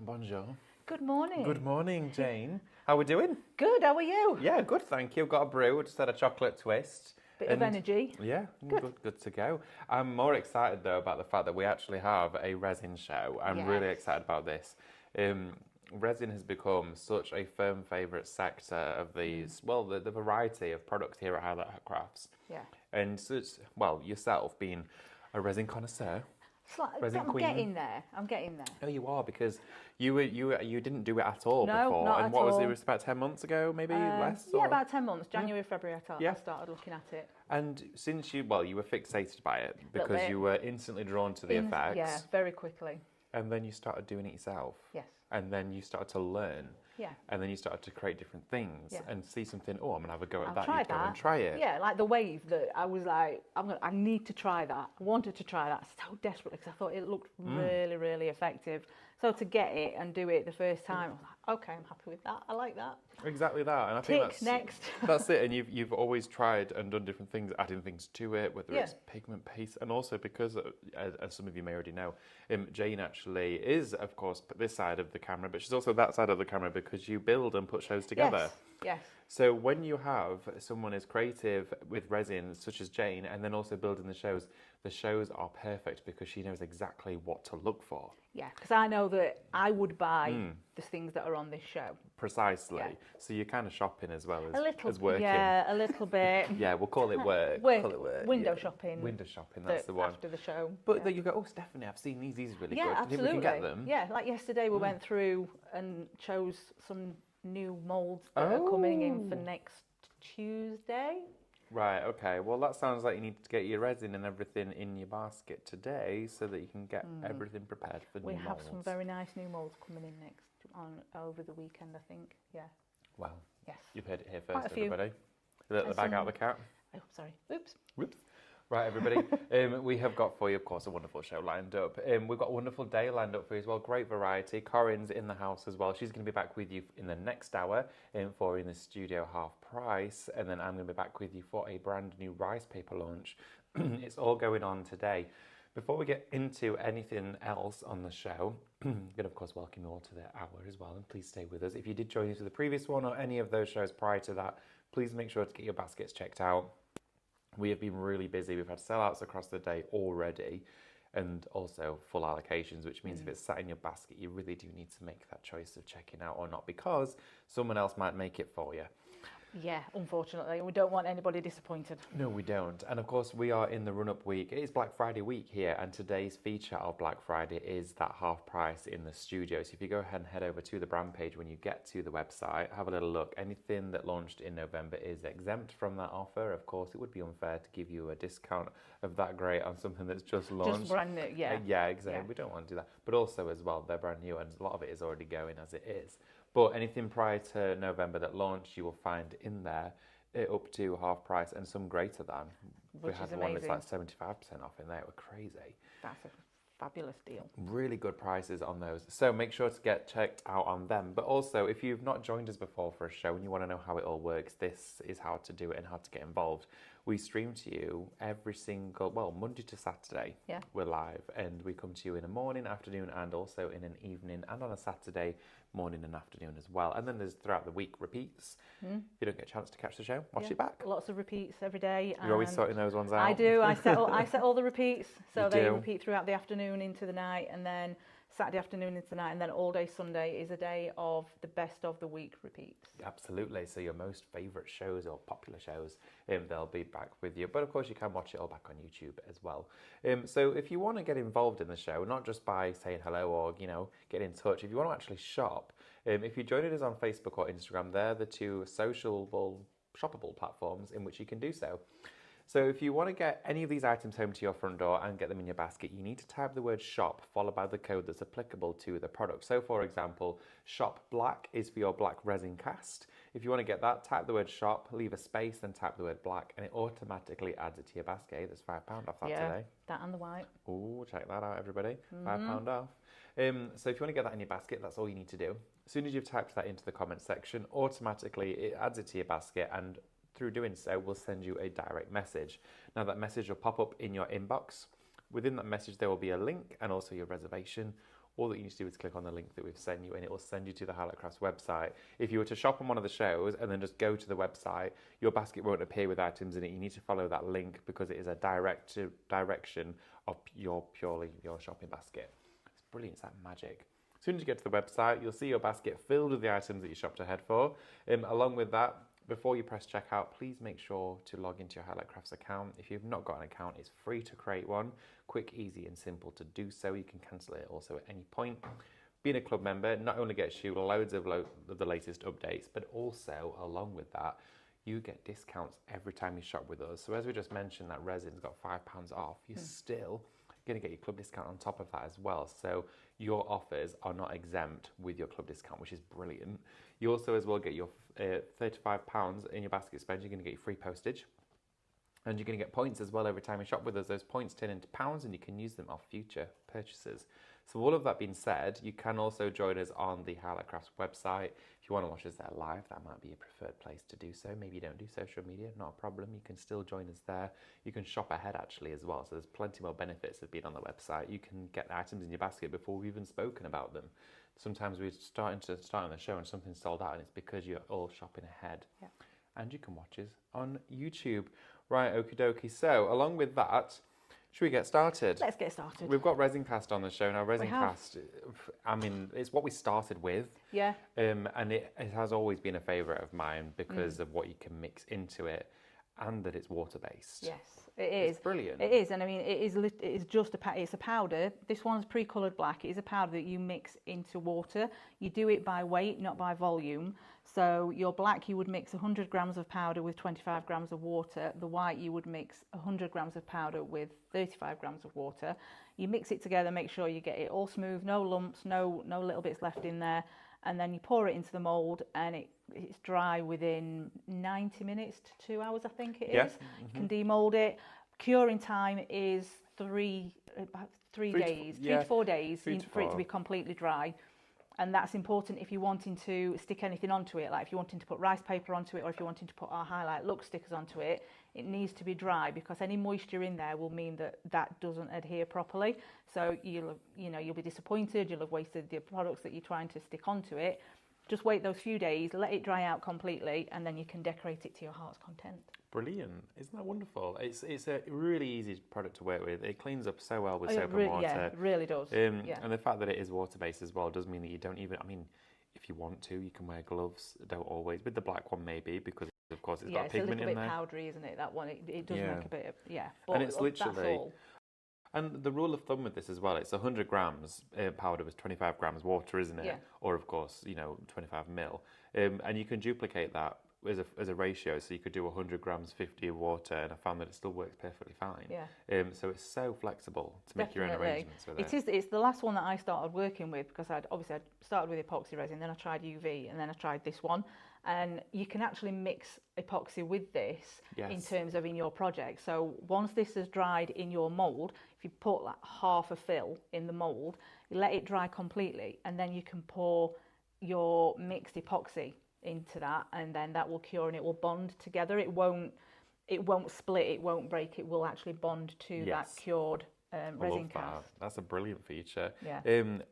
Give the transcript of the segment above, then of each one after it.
Bonjour. Good morning. Good morning, Jane. How we doing? Good, how are you? Yeah, good, thank you. Got a brew, just had a chocolate twist. Bit of energy. Yeah, good to go. I'm more excited though about the fact that we actually have a resin show. I'm really Yes. excited about this. Resin has become such a firm favourite sector of these, well, the variety of products here at Highlight Crafts. Yeah. And such, well, yourself being a resin connoisseur. Resin I'm queen. getting there. I'm getting there. Oh, you are, because you didn't do it at all No, before. not and at what was all. it? It was about 10 months ago, maybe less. Yeah, or- about 10 months. January, February, I Yeah. started looking at it. And since you were fixated by it Little because bit. you were instantly drawn to the effects. Yeah, very quickly. And then you started doing it yourself. Yes. And then you started to learn. Yeah. And then you started to create different things Yeah. and see something. Oh, I'm gonna have a go at I'll that. try You go that. and try it. Yeah, like the wave that I was like, I need to try that. I wanted to try that so desperately because I thought it looked really, really effective. So to get it and do it the first time, I was like, okay, I'm happy with that. I like that. Exactly that, and I think Tick, that's next. that's it. And you've always tried and done different things, adding things to it, whether Yeah. it's pigment paste, and also because, as some of you may already know, Jane actually is, of course, this side of the camera, but she's also that side of the camera because you build and put shows together. Yes. So when you have someone as creative with resin, such as Jane, and then also building the shows are perfect because she knows exactly what to look for. Yeah, because I know that I would buy the things that are on this show. Precisely. Yeah. So you're kind of shopping as well A little, as working. yeah, a little bit. Yeah, we'll call it work. Work, Call it work. window yeah. shopping. Window shopping, that's the one. After the show. But yeah. then you go, oh, Stephanie, I've seen these. These are really Yeah, good. absolutely. Do you think we can get them? Yeah, like yesterday we went through and chose some new moulds that are coming in for next Tuesday. Right, okay. Well, that sounds like you need to get your resin and everything in your basket today so that you can get everything prepared for We new have molds. some very nice new moulds coming in next over the weekend, I think. Yeah. Well, Yes. you've heard it here Quite a first, few. everybody. Let the And bag out some- of the cat. Oh, sorry. Oops. Whoops. Right, everybody. We have got for you, of course, a wonderful show lined up. We've got a wonderful day lined up for you as well. Great variety. Corinne's in the house as well. She's going to be back with you in the next hour for In the Studio Half Price. And then I'm going to be back with you for a brand new rice paper launch. It's all going on today. Before we get into anything else on the show, I'm going to, of course, welcome you all to the hour as well. And please stay with us. If you did join us for the previous one or any of those shows prior to that, please make sure to get your baskets checked out. We have been really busy. We've had sellouts across the day already and also full allocations, which means if it's sat in your basket, you really do need to make that choice of checking out or not because someone else might make it for you. Yeah, unfortunately. We don't want anybody disappointed. No, we don't. And of course, we are in the run-up week. It is Black Friday week here, and today's feature of Black Friday is that half price in the studio. So if you go ahead and head over to the brand page when you get to the website, have a little look. Anything that launched in November is exempt from that offer. Of course, it would be unfair to give you a discount of that great on something that's just launched. Just brand new, yeah. Yeah, exactly. Yeah. We don't want to do that. But also as well, they're brand new and a lot of it is already going as it is. But anything prior to November that launched, you will find in there up to half price and some greater than. Which we had is one that's amazing. like 75% off in there. It was crazy. That's a fabulous deal. Really good prices on those. So make sure to get checked out on them. But also, if you've not joined us before for a show and you want to know how it all works, this is how to do it and how to get involved. We stream to you every single, Monday to Saturday. Yeah. We're live and we come to you in a morning, afternoon, and also in an evening and on a Saturday morning and afternoon as well. And then there's throughout the week repeats. If you don't get a chance to catch the show, watch it back. Lots of repeats every day. You're always and sorting those ones out. I do. I set all the repeats, so You they do. repeat throughout the afternoon into the night, and then Saturday afternoon into the night, and then all day Sunday is a day of the best of the week repeats. Absolutely. So your most favourite shows or popular shows, they'll be back with you. But of course, you can watch it all back on YouTube as well. So if you want to get involved in the show, not just by saying hello or get in touch, if you want to actually shop, if you join us on Facebook or Instagram, they're the two sociable, shoppable platforms in which you can do so. So if you want to get any of these items home to your front door and get them in your basket, you need to type the word shop followed by the code that's applicable to the product. So for example, shop black is for your black resin cast. If you want to get that, type the word shop, leave a space, then type the word black, and it automatically adds it to your basket. Hey, there's £5 off that today. That and the white. Oh, check that out, everybody. £5 off. So if you want to get that in your basket, that's all you need to do. As soon as you've typed that into the comment section, automatically it adds it to your basket, and through doing so, we'll send you a direct message. Now that message will pop up in your inbox. Within that message, there will be a link and also your reservation. all that you need to do is click on the link that we've sent you and it will send you to the Highlight Crafts website. If you were to shop on one of the shows and then just go to the website, your basket won't appear with items in it. You need to follow that link because it is a direction of your shopping basket. It's brilliant, it's that magic. As soon as you get to the website, you'll see your basket filled with the items that you shopped ahead for. Along with that, before you press checkout, please make sure to log into your Highlight Crafts account. If you've not got an account, it's free to create one. Quick, easy and simple to do so. You can cancel it also at any point. Being a club member not only gets you loads of the latest updates, but also along with that, you get discounts every time you shop with us. So as we just mentioned, that resin's got £5 off. You're still going to get your club discount on top of that as well. So your offers are not exempt with your club discount, which is brilliant. You also as well get your £35 in your basket spend. You're going to get your free postage. And you're going to get points as well every time you shop with us. Those points turn into pounds and you can use them on future purchases. So all of that being said, you can also join us on the Highlight Crafts website. If you want to watch us there live, that might be your preferred place to do so. Maybe you don't do social media, not a problem. You can still join us there. You can shop ahead actually as well. So there's plenty more benefits of being on the website. You can get items in your basket before we've even spoken about them. Sometimes we're starting on the show and something's sold out and it's because you're all shopping ahead. Yeah. And you can watch us on YouTube. Right, okie dokie. So, along with that, should we get started? Let's get started. We've got Resin Cast on the show now. Resin Cast, I mean, it's what we started with. Yeah. And it has always been a favourite of mine because of what you can mix into it and that it's water-based. Yes, it is. It's brilliant. It is, and I mean, it is just it's a powder. This one's pre-coloured black. It is a powder that you mix into water. You do it by weight, not by volume. So your black, you would mix 100 grams of powder with 25 grams of water. The white, you would mix 100 grams of powder with 35 grams of water. You mix it together, make sure you get it all smooth, no lumps, no little bits left in there. And then you pour it into the mould and it's dry within 90 minutes to 2 hours, I think it is. Yes. You can demould it. Curing time is about 3 days, 3 to 4 days for it to be completely dry. And that's important if you're wanting to stick anything onto it, like if you're wanting to put rice paper onto it or if you're wanting to put our Highlight Look stickers onto it, it needs to be dry because any moisture in there will mean that doesn't adhere properly. So you'll be disappointed, you'll have wasted the products that you're trying to stick onto it. Just wait those few days, let it dry out completely, and then you can decorate it to your heart's content. Brilliant. Isn't that wonderful? It's a really easy product to work with. It cleans up so well with soap and water. Yeah, it really does. And the fact that it is water-based as well does mean that you don't even, I mean, if you want to, you can wear gloves. Don't always. With the black one maybe, because of course it's got pigment in there. It's a little bit powdery, isn't it? That one, it does make a bit of, but and it's literally, that's all. And the rule of thumb with this as well, it's 100 grams powder with 25 grams water, isn't it? Yeah. Or of course, 25 mil. And you can duplicate that as a ratio, so you could do 100 grams 50 of water, and I found that it still works perfectly fine. Yeah. So it's so flexible to make your own arrangements with it. It's the last one that I started working with because I started with epoxy resin, then I tried UV, and then I tried this one. And you can actually mix epoxy with this in terms of in your project. So once this is dried in your mould, if you put like half a fill in the mould, you let it dry completely, and then you can pour your mixed epoxy into that, and then that will cure and it will bond together. It won't split, it won't break, it will actually bond to that cured resin cast. That's a brilliant feature. Yeah.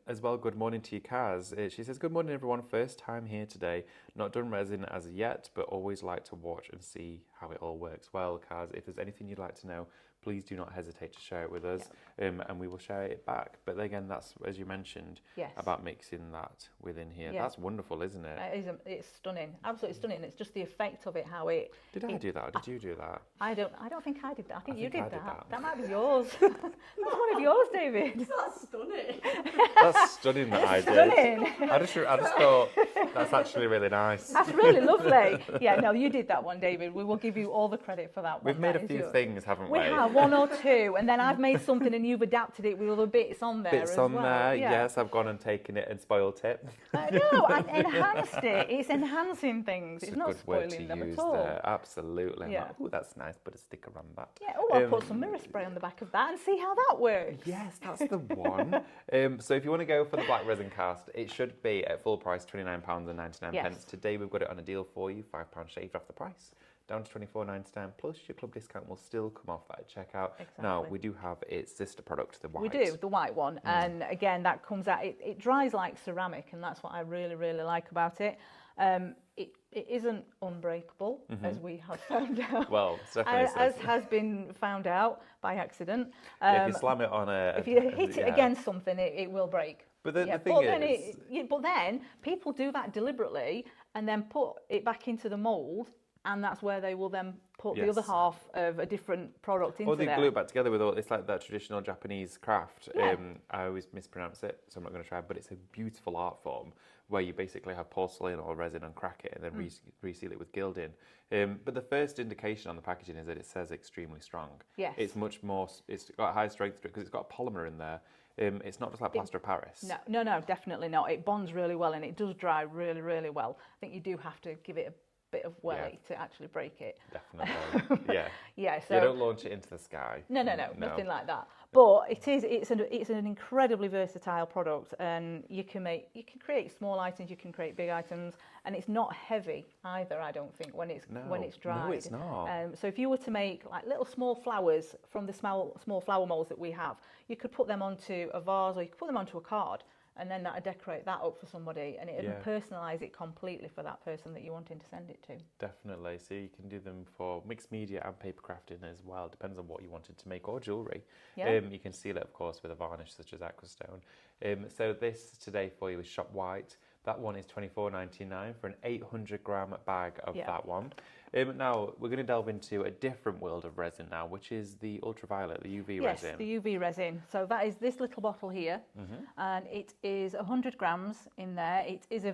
As well, good morning to you, Kaz. She says, good morning everyone, first time here today. Not done resin as yet, but always like to watch and see how it all works. Well, Kaz, if there's anything you'd like to know, please do not hesitate to share it with us, and we will share it back. But again, that's, as you mentioned, about mixing that within here. That's wonderful, isn't it? It's stunning, absolutely stunning. It's just the effect of it, how it... Did I do that, or did you do that? I don't think I did that. I think you did that. That might be yours. That's one of yours, David. That's stunning. That's stunning that I did. I just thought, that's actually really nice. That's really lovely. Yeah, no, you did that one, David. We will give you all the credit for that one. We've made a few things, haven't we? We have, one or two, and then I've made something and you've adapted it with other bits on there Bits as on well. there, yes. I've gone and taken it and spoiled it. No, I've enhanced it. It's enhancing things. It's not a good word spoiling to them use at all. there. Absolutely. Yeah. Oh, that's nice. Put a sticker on that. Yeah, I'll put some mirror spray on the back of that and see how that works. Yes, that's the one. So if you want to go for the black resin cast, it should be at full price, £29.99. Yes. Today we've got it on a deal for you, £5 shaved off the price. down to $24.99, plus your club discount will still come off that at checkout. Exactly. Now, we do have its sister product, the white. We do, the white one. And again, that comes out, it dries like ceramic, and that's what I really, really like about it. It isn't unbreakable, as we have found out. Well, it's definitely as has been found out by accident. if you slam it on if you hit it against something, it will break. But the thing is... But then people do that deliberately and then put it back into the mould, and that's where they will then put the other half of a different product into there. Or they glue it back together with all... It's like that traditional Japanese craft. Yeah. I always mispronounce it, so I'm not going to try, but it's a beautiful art form where you basically have porcelain or resin and crack it and then reseal it with gilding. But the first indication on the packaging is that it says extremely strong. Yes. It's much more... It's got high strength to it because it's got polymer in there. It's not just like plaster of Paris. No, definitely not. It bonds really well and it does dry really, really well. I think you do have to give it a bit of welly to actually break it. Definitely, yeah. Yeah, so you don't launch it into the sky. No, nothing like that. But it's an incredibly versatile product, and you can create small items, you can create big items, and it's not heavy either. I don't think when it's dried. No, it's not. So if you were to make like little small flowers from the small flower molds that we have, you could put them onto a vase or you could put them onto a card. And then that would decorate that up for somebody, and it would personalise it completely for that person that you're wanting to send it to. Definitely. So you can do them for mixed media and paper crafting as well. Depends on what you wanted to make, or jewellery. Yeah. You can seal it, of course, with a varnish such as aquastone. So this today for you is Shop White. That one is $24.99 for an 800-gram bag of that one. Now, we're going to delve into a different world of resin now, which is the ultraviolet, the UV resin. Yes, the UV resin. So that is this little bottle here, and it is 100 grams in there. It is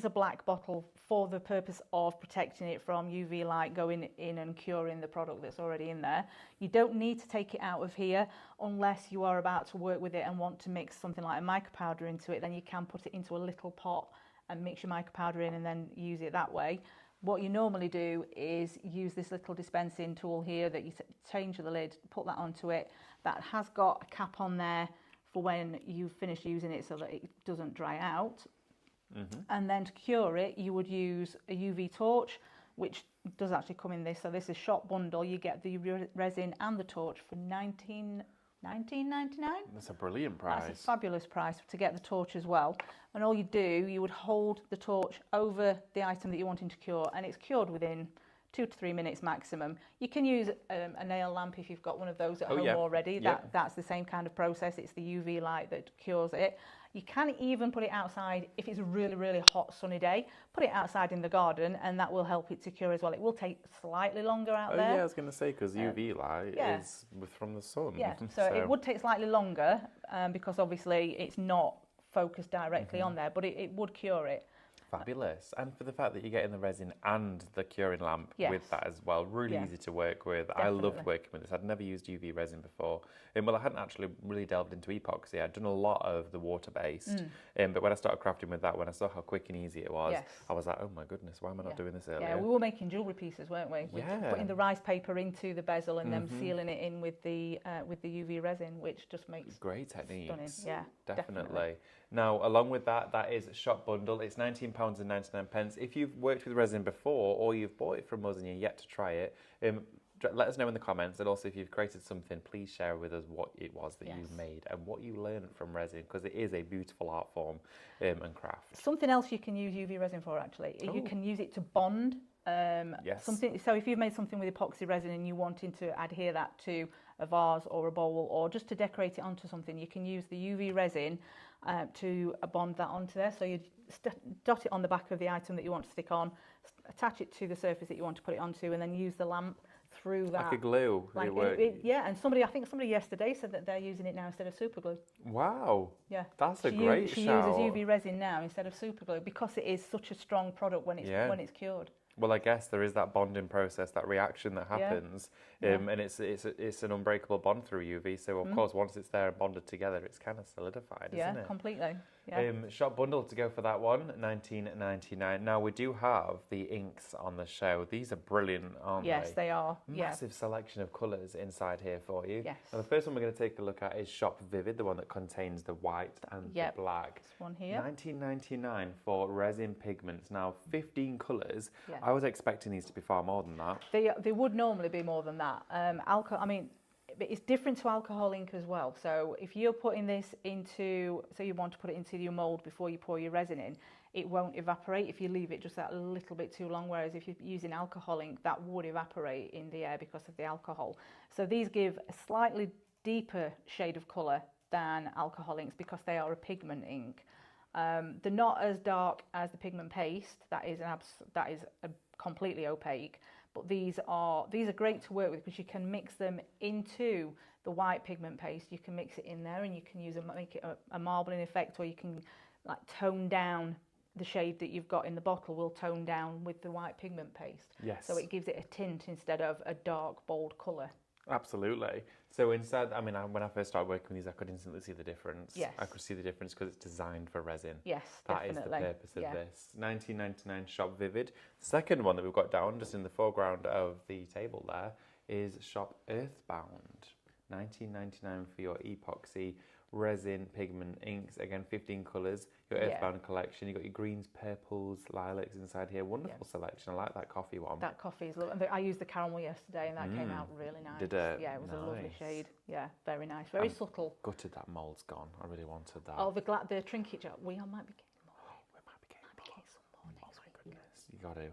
a black bottle for the purpose of protecting it from UV light going in and curing the product that's already in there. You don't need to take it out of here unless you are about to work with it and want to mix something like a mica powder into it. Then you can put it into a little pot and mix your mica powder in and then use it that way. What you normally do is use this little dispensing tool here that you change the lid, put that onto it. That has got a cap on there for when you've finished using it so that it doesn't dry out. And then to cure it, you would use a UV torch, which does actually come in this. So this is shop bundle. You get the resin and the torch for $19.99. That's a brilliant price. That's a fabulous price to get the torch as well. And all you do, you would hold the torch over the item that you're wanting to cure, and it's cured within 2 to 3 minutes maximum. You can use a nail lamp if you've got one of those at home already. That's the same kind of process. It's the UV light that cures it. You can even put it outside if it's a really, really hot sunny day. Put it outside in the garden, and that will help it to cure as well. It will take slightly longer out there. Yeah, I was going to say, because UV light is from the sun. Yeah, so it would take slightly longer because obviously it's not focused directly on there, but it would cure it. Fabulous. And for the fact that you're getting the resin and the curing lamp with that as well, really easy to work with. Definitely. I loved working with this. I'd never used UV resin before. Well, I hadn't actually really delved into epoxy. I'd done a lot of the water-based. But when I started crafting with that, when I saw how quick and easy it was, I was like, oh my goodness, why am I not doing this earlier? Yeah, we were making jewellery pieces, weren't we? Putting the rice paper into the bezel and then sealing it in with the UV resin, which just makes great techniques. Stunning. Yeah, definitely. Now, along with that, that is Shop Bundle. It's £19.99. If you've worked with resin before, or you've bought it from us and you're yet to try it, let us know in the comments. And also, if you've created something, please share with us what it was that you made and what you learned from resin, because it is a beautiful art form and craft. Something else you can use UV resin for, actually. You can use it to bond. So if you've made something with epoxy resin and you wanting to adhere that to a vase or a bowl, or just to decorate it onto something, you can use the UV resin to bond that onto there. So you dot it on the back of the item that you want to stick on, attach it to the surface that you want to put it onto, and then use the lamp through that. Like a glue. And I think somebody yesterday said that they're using it now instead of super glue. Wow. Yeah. That's a great She shout. uses UV resin now instead of super glue because it is such a strong product when it's cured. Well, I guess there is that bonding process, that reaction that happens, and it's an unbreakable bond through UV. So of course, once it's there and bonded together, it's kind of solidified, isn't it? Yeah, completely. Yeah. Shop bundle to go for that one, 19.99. Now we do have the inks on the show. These are brilliant, aren't they? Yes, they are. Massive selection of colours inside here for you. Yes. Now the first one we're going to take a look at is Shop Vivid, the one that contains the white and the black. This one here. 19.99 for resin pigments. Now 15 colours. Yeah. I was expecting these to be far more than that. They would normally be more than that. Alcohol. I mean, it's different to alcohol ink as well. So if you're putting this into, so you want to put it into your mould before you pour your resin in, it won't evaporate if you leave it just that little bit too long. Whereas if you're using alcohol ink, that would evaporate in the air because of the alcohol. So these give a slightly deeper shade of colour than alcohol inks because they are a pigment ink. They're not as dark as the pigment paste. That is completely opaque. But these are great to work with because you can mix them into the white pigment paste. You can mix it in there and you can make it a marbling effect, or you can like tone down the shade that you've got in the bottle will tone down with the white pigment paste. Yes. So it gives it a tint instead of a dark, bold colour. Absolutely. So instead, I mean, when I first started working with these, I could instantly see the difference. Yes. I could see the difference because it's designed for resin. Yes, That definitely. is the purpose of this. 19.99 Shop Vivid. The second one that we've got down just in the foreground of the table there is Shop Earthbound. 19.99 for your epoxy resin pigment inks. Again, 15 colours. Your Earthbound collection. You've got your greens, purples, lilacs inside here. Wonderful selection. I like that coffee one. That coffee is lovely. I used the caramel yesterday and that came out really nice. Did it? Yeah, it was a lovely Nice. shade. Yeah, very nice. Very subtle. Gutted that mould's gone. I really wanted that. Oh, the trinket jar. We might be getting more. We might be getting Getting some more next week. Goodness.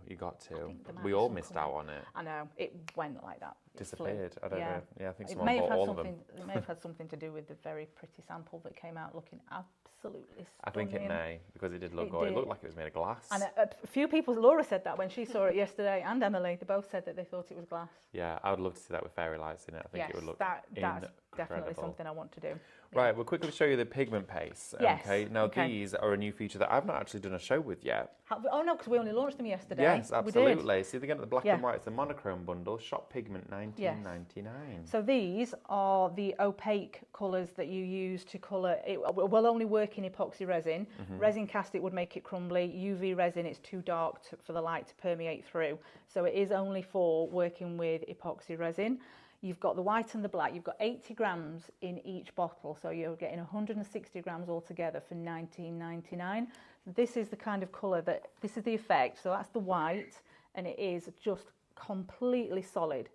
You got to. think there might We be all some missed coming. out on it. I know, it went like that. It Disappeared. flew. I don't Yeah. know. Yeah, I think It someone may have bought had all of them. something. It may have had something to do with the very pretty sample that came out looking absolutely stunning. I think it may, because it did look It good. It did. looked like it was made of glass. And a few people, Laura said that when she saw it yesterday, and Emily, they both said that they thought it was glass. Yeah, I would love to see that with fairy lights in it. I think Yes, it would look that's definitely incredible. something I want to do. Right, we'll quickly show you the pigment paste. Yes, Okay. Now okay. these are a new feature that I've not actually done a show with yet. Oh no, because we only launched them yesterday. Yes, We did. absolutely. See, again, the black Yeah. and white, it's the monochrome bundle. Shop Pigment, 19.99. So these are the opaque colours that you use to colour. It will only work in epoxy resin. Resin cast, it would make it crumbly. UV resin, it's too dark for the light to permeate through. So it is only for working with epoxy resin. You've got the white and the black. You've got 80 grams in each bottle. So you're getting 160 grams altogether for 19.99. This is the kind of colour this is the effect. So that's the white, and it is just completely solid.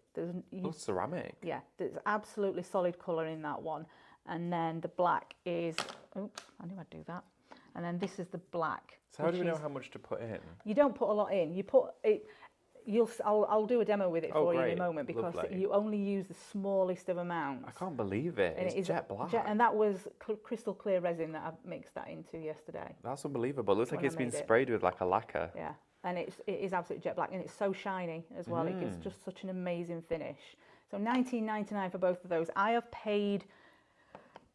Ceramic. Yeah, there's absolutely solid colour in that one. And then the black is, oops, I knew I'd do that. And then this is the black. So how do we know how much to put in? You don't put a lot in. You put it. I'll do a demo with it for you in great. a moment because Lovely. you only use the smallest of amounts. I can't believe it. And It's it is jet black. and that was crystal clear resin that I mixed that into yesterday. That's unbelievable. It looks like When I it's been made it. sprayed with like a lacquer. Yeah, and it is absolutely jet black, and it's so shiny as well. It gives just such an amazing finish. So 19.99 for both of those. I have paid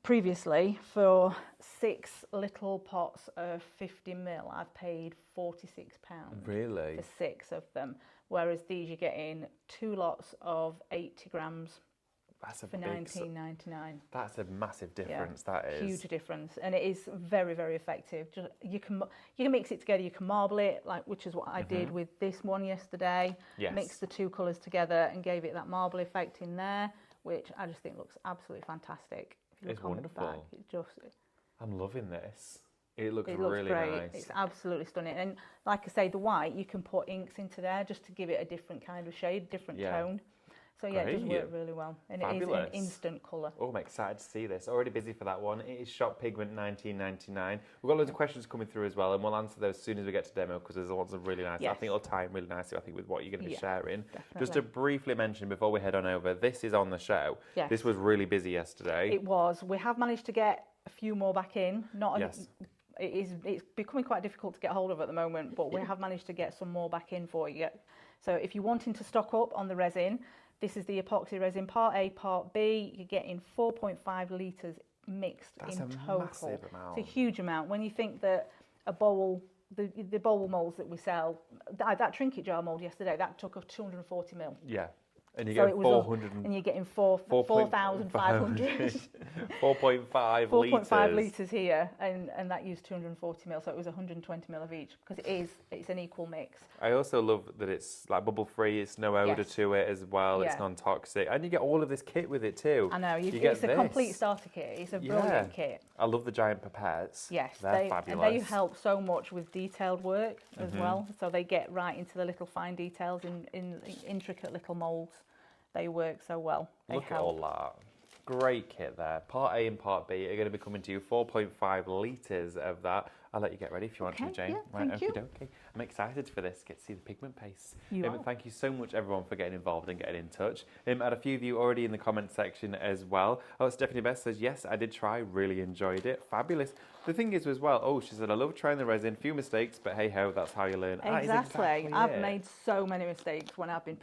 previously for 6 little pots of 50ml. I've paid £46 Really? for 6 of them, whereas these you're getting 2 lots of 80 grams That's a for big. £19.99. That's a massive difference. That is Huge difference, and it is very, very effective. Just you can mix it together. You can marble it, which is what I did with this one yesterday. Yes. Mixed the 2 colours together and gave it that marble effect in there, which I just think looks absolutely fantastic. If you It's look on the wonderful. back, it just I'm loving this. It looks it looks really great. nice. It's absolutely stunning. And like I say, the white you can put inks into there just to give it a different kind of shade, different tone. So yeah, it does Great. work really well, and Fabulous. it is an instant colour. Oh, I'm excited to see this. Already busy for that one. It is Shop Pigment 19.99. We've got loads of questions coming through as well, and we'll answer those as soon as we get to demo because there's lots of really nice. I Yes. think it'll tie in really nicely. I think with what you're going to be Yeah, sharing. definitely. Just to briefly mention before we head on over, this is on the show. Yes. This was really busy yesterday. It was. We have managed to get a few more back in. Yes. It's becoming quite difficult to get hold of at the moment, but we have managed to get some more back in for you. So if you're wanting to stock up on the resin, this is the epoxy resin, part A, part B. You're getting 4.5 litres mixed That's in a total. massive amount. It's a huge amount. When you think that a bowl, the bowl moulds that we sell, that trinket jar mould yesterday, that took 240ml. Yeah. And you So get it was 400 and you're getting 4,500. 4.5 4.5 litres. litres here, and that used 240 ml, so it was 120 ml of each, because it's an equal mix. I also love that it's like bubble free, it's no odour Yes. to it as well, it's Yeah. non-toxic, and you get all of this kit with it too. I know, you it's get a this. complete starter kit, it's a brilliant kit. I love the giant pipettes. Yes, They're fabulous. they help so much with detailed work as well, so they get right into the little fine details in intricate little moulds. They work so well. Look at all that. Great kit there. Part A and Part B are going to be coming to you, 4.5 litres of that. I'll let you get ready if you want to, Jane. Yeah, Right, thank you. okay. I'm excited for this. Get to see the pigment paste. You are. Thank you so much, everyone, for getting involved and getting in touch. I had a few of you already in the comment section as well. Oh, Stephanie Best says, yes, I did try. Really enjoyed it. Fabulous. The thing is as well, she said, I love trying the resin. Few mistakes, but hey ho, that's how you learn. Exactly. I've made so many mistakes when I've been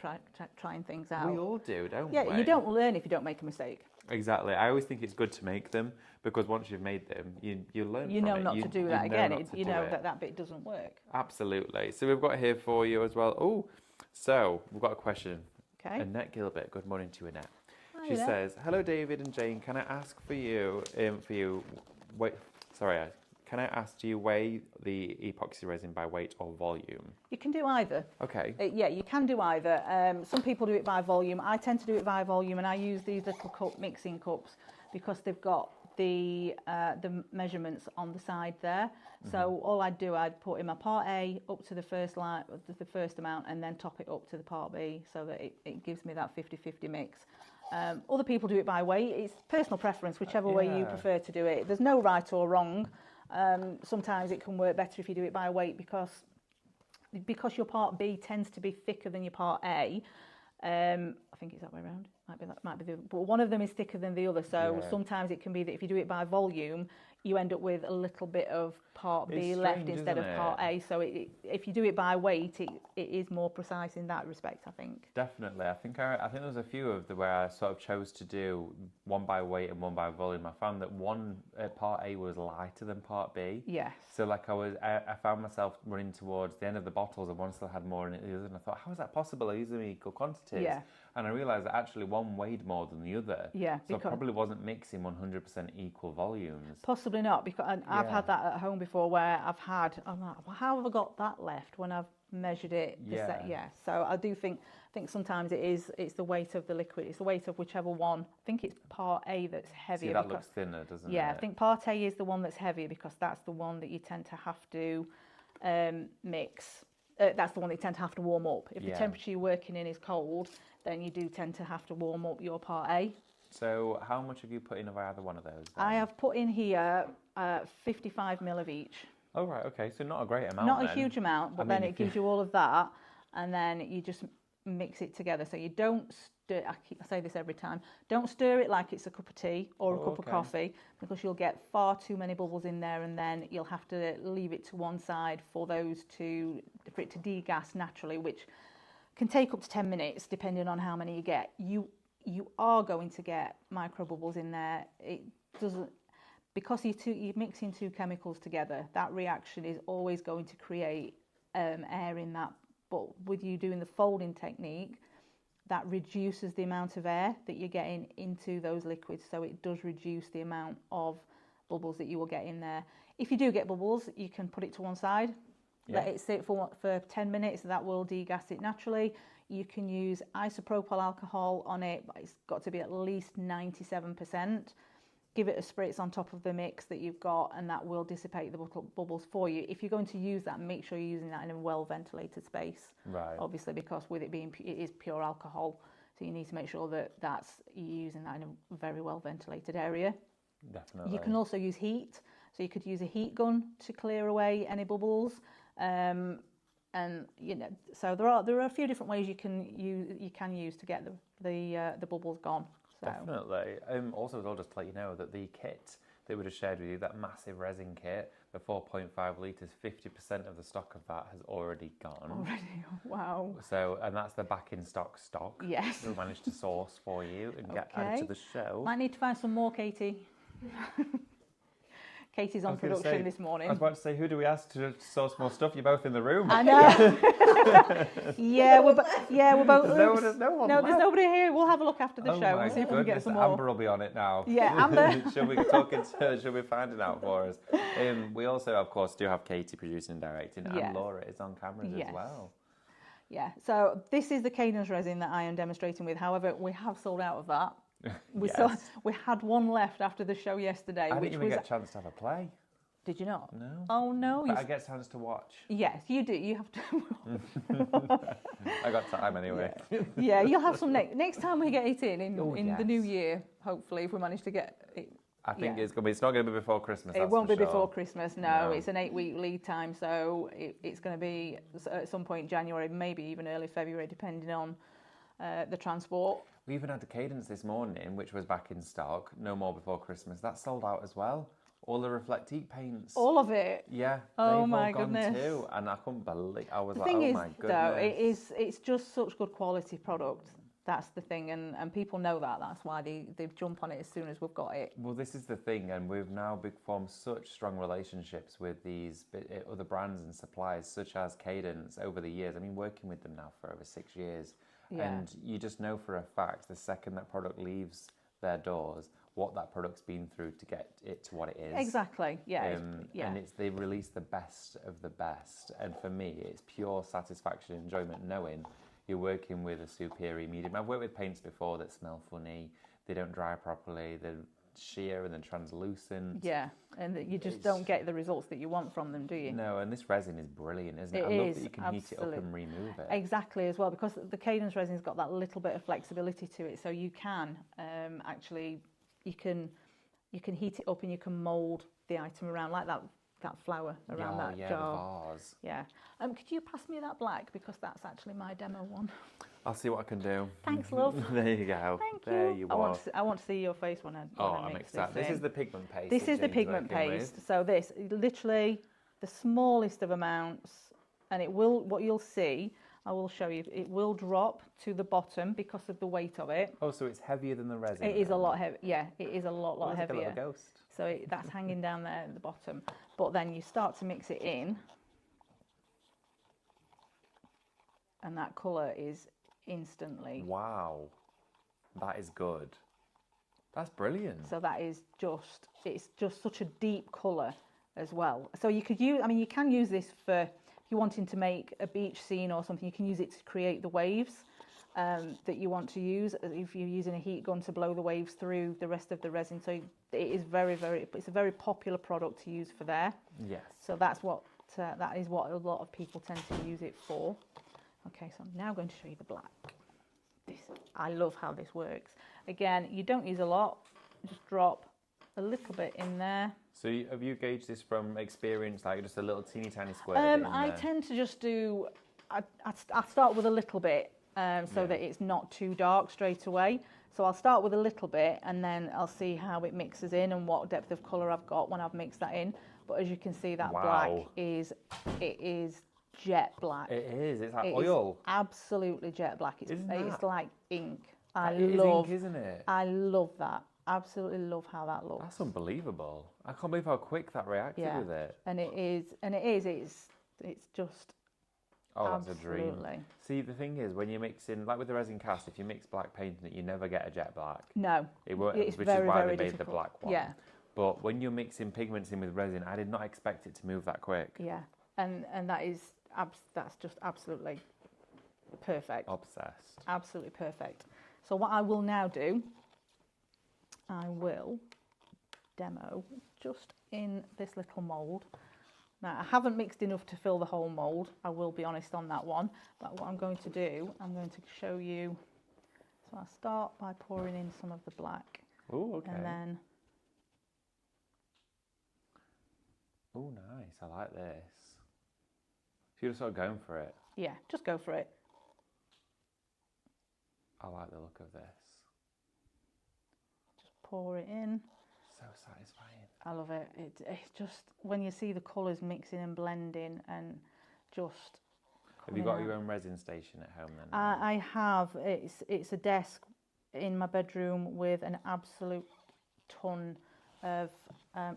trying things out. We all do, don't we? Yeah, you don't learn if you don't make a mistake. Exactly. I always think it's good to make them, because once you've made them, you learn You from know it. not to do that again. You know it. that bit doesn't work. Absolutely. So we've got here for you as well. So we've got a question. Okay. Annette Gilbert. Good morning to Annette. Hi, She Annette. says, "Hello, David and Jane. Can I ask for you? Can I ask, do you weigh the epoxy resin by weight or volume?" You can do either. Okay. Yeah, you can do either. Some people do it by volume. I tend to do it by volume, and I use these little mixing cups because they've got the measurements on the side there. So all I'd put in my part A up to the first line, the first amount, and then top it up to the part B, so that it gives me that 50-50 mix. Other people do it by weight. It's personal preference, whichever way you prefer to do it. There's no right or wrong. Sometimes it can work better if you do it by weight because your part B tends to be thicker than your part A. I think it's that way around. Might be but one of them is thicker than the other. So sometimes it can be that if you do it by volume, you end up with a little bit of part B left instead of part A. So if you do it by weight, it is more precise in that respect, I think. Definitely. I think there was a few of where I sort of chose to do one by weight and one by volume. I found that one part A was lighter than part B. Yes. So like I found myself running towards the end of the bottles, and one still had more in it than the other, and I thought, how is that possible? These are equal quantities. Yeah. And I realised that actually one weighed more than the other. Yeah. So I probably wasn't mixing 100% equal volumes. Possibly not, because I've had that at home before where I'm like, well, how have I got that left when I've measured it? So I do think sometimes it's the weight of the liquid. It's the weight of whichever one. I think it's part A that's heavier. See, that looks thinner, doesn't it? Yeah, I think part A is the one that's heavier because that's the one that you tend to have to mix. That's the one that you tend to have to warm up. If the temperature you're working in is cold, then you do tend to have to warm up your part A. So how much have you put in of either one of those then? I have put in here 55 ml of each. Oh, right, okay. So not a great amount Not a huge amount, but then it gives you all of that, and then you just mix it together. So you don't stir, I say this every time, don't stir it like it's a cup of tea or a cup of coffee, because you'll get far too many bubbles in there, and then you'll have to leave it to one side for it to degas naturally, which can take up to 10 minutes depending on how many you get. You are going to get micro bubbles in there. It doesn't, because you're mixing two chemicals together, that reaction is always going to create air in that. But with you doing the folding technique, that reduces the amount of air that you're getting into those liquids, so it does reduce the amount of bubbles that you will get in there. If you do get bubbles, you can put it to one side, let it sit for 10 minutes, that will degas it naturally. You can use isopropyl alcohol on it, but it's got to be at least 97%. Give it a spritz on top of the mix that you've got, and that will dissipate the bubbles for you. If you're going to use that, make sure you're using that in a well-ventilated space. Right. Obviously, because with it being, it is pure alcohol, so you need to make sure that you're using that in a very well-ventilated area. Definitely. You can also use heat, so you could use a heat gun to clear away any bubbles. And so there are a few different ways you can use to get the bubbles gone. So. Definitely. Also, as well, just to let you know that the kit that we just shared with you, that massive resin kit, the 4.5 litres, 50% of the stock of that has already gone. Already? Wow. So, and that's the back in stock. Yes. We managed to source for you and get added to the show. Might need to find some more, Katie. Katie's I on was gonna production say- this morning. I was about to say, who do we ask to source more stuff? You're both in the room. I know. yeah, we're both. There's no one No, there's left. nobody here. We'll have a look after the Oh show my and see if we can get goodness, some more. Amber will be on it now. Yeah, Amber. She'll be finding out for us. We also, of course, do have Katie producing and directing, Yeah. and Laura is on cameras Yes. as well. Yeah, so this is the cadence resin that I am demonstrating with. However, we have sold out of that. Yes. We had one left after the show yesterday, I which didn't even was. get a chance to have a play. Did you not? No. Oh no! But I get a chance to watch. Yes, you do. You have to. I got time anyway. Yeah, you'll have some next time we get it in Oh, the new yes. year. Hopefully, if we manage to get it. I think Yeah. it's not going to be before Christmas. It that's won't for be before sure. Christmas. No, No. it's an 8-week lead time, so it's going to be at some point in January, maybe even early February, depending on the transport. We even had the Cadence this morning, which was back in stock. No more before Christmas. That's sold out as well. All the Reflectique paints. All of it. Yeah, Oh they've my all gone goodness. too, and I couldn't believe. I was The like, thing oh is, my goodness. though, it's just such good quality product. That's the thing, and people know that. That's why they jump on it as soon as we've got it. Well, this is the thing, and we've now formed such strong relationships with these other brands and suppliers, such as Cadence, over the years. I mean, working with them now for over 6 years, Yeah. and you just know for a fact the second that product leaves their doors, what that product's been through to get it to what it is. Exactly. Yeah. Yeah. And they release the best of the best, and for me, it's pure satisfaction and enjoyment knowing you're working with a superior medium. I've worked with paints before that smell funny, they don't dry properly, they're sheer and then translucent. Yeah, and that you just don't get the results that you want from them, do you? No, and this resin is brilliant, isn't it? It I love is, that you can heat it up absolutely. and remove it. Exactly, as well, because the Cadence resin's got that little bit of flexibility to it, so you can actually you can heat it up and you can mould the item around like that flower around that yeah, jar. the vase. Yeah. Could you pass me that black, because that's actually my demo one. I'll see what I can do. Thanks, love. There you go. Thank you. There you are. I want to see your face when I I'm mix excited. This in. is the pigment paste. This that is the Jane's pigment working paste. with. So this, literally the smallest of amounts, and it will, what you'll see, I will show you, it will drop to the bottom because of the weight of it. Oh, so it's heavier than the resin. It is a then? lot heavy. Yeah, it is a lot Oh, it's like a heavier. little ghost. So that's hanging down there at the bottom. But then you start to mix it in, and that colour is instantly. Wow, that is good. That's brilliant. So that is just, it's just such a deep colour as well. So you could use, I mean, you can use this for, if you're wanting to make a beach scene or something, you can use it to create the waves that you want to use. If you're using a heat gun to blow the waves through the rest of the resin. So it is it's a very popular product to use for there. Yes. So that is what a lot of people tend to use it for. Okay, so I'm now going to show you the black. I love how this works. Again, you don't use a lot, just drop a little bit in there. So have you gauged this from experience, like just a little teeny tiny square? Bit in I there? tend to just do, I start with a little bit so that it's not too dark straight away. So I'll start with a little bit and then I'll see how it mixes in and what depth of colour I've got when I've mixed that in. But as you can see, that black is jet black. It is. It's like It oil. is absolutely jet black. It's like ink. It is ink, isn't it? I love that. Absolutely love how that looks. That's unbelievable. I can't believe how quick that reacted with it. And it's just Oh, that's a dream. absolutely. See, the thing is, when you're mixing, like with the resin cast, if you mix black paint in it, you never get a jet black. No, It won't, it's which very, is why very they made difficult. the black one. Yeah, But when you're mixing pigments in with resin, I did not expect it to move that quick. yeah, and that's just absolutely perfect. Obsessed. Absolutely perfect. So what I will now do, I will demo just in this little mould. Now, I haven't mixed enough to fill the whole mould, I will be honest on that one, but what I'm going to do, I'm going to show you, so I'll start by pouring in some of the black. Oh, okay. And then, Oh, nice. I like this. So you're just sort of going for it. yeah, just go for it. I like the look of this. Just pour it in. So satisfying. I love it. It's just, when you see the colours mixing and blending and just... Have you got your own resin station at home then? I have. It's a desk in my bedroom with an absolute ton of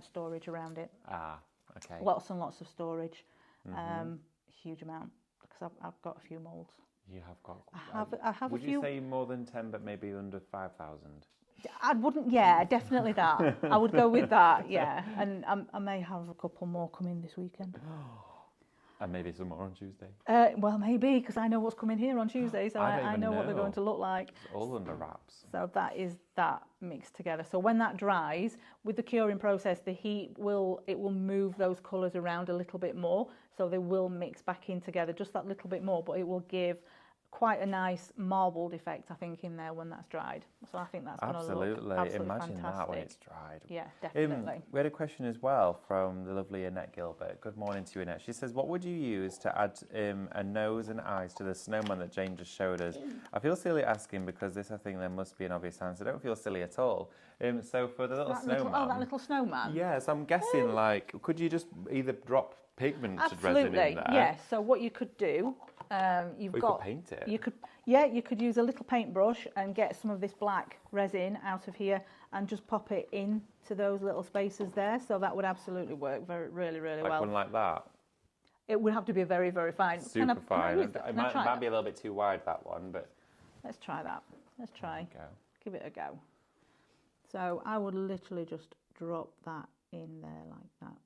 storage around it. Ah, okay. Lots and lots of storage. Huge amount, because I've got a few moulds. You have got. I have would a few. you say more than 10, but maybe under 5,000? I wouldn't. Yeah, definitely that. I would go with that. Yeah, and I may have a couple more coming this weekend. And maybe some more on Tuesday. Well, maybe, because I know what's coming here on Tuesday, so I don't I even know what they're going know. to look like. It's all under wraps. So that is that mixed together. So when that dries, with the curing process, the heat will move those colours around a little bit more. So they will mix back in together just that little bit more, but it will give quite a nice marbled effect, I think, in there when that's dried. So I think that's going to look absolutely Imagine fantastic. that when it's dried. Yeah, definitely. We had a question as well from the lovely Annette Gilbert. Good morning to you, Annette. She says, what would you use to add a nose and eyes to the snowman that Jane just showed us? I feel silly asking because this, I think, there must be an obvious answer. I don't feel silly at all. So for the little snowman... that little snowman? Yes, I'm guessing, could you just either drop pigmented resin in there? Yes. So what you could do... you could paint it. You could use a little paintbrush and get some of this black resin out of here and just pop it into those little spaces there. So that would absolutely work really well. Like one like that? It would have to be a very, very fine. Super fine. It might be a little bit too wide, that one, but... Let's try that. Let's try. Go. Give it a go. So I would literally just drop that in there like that.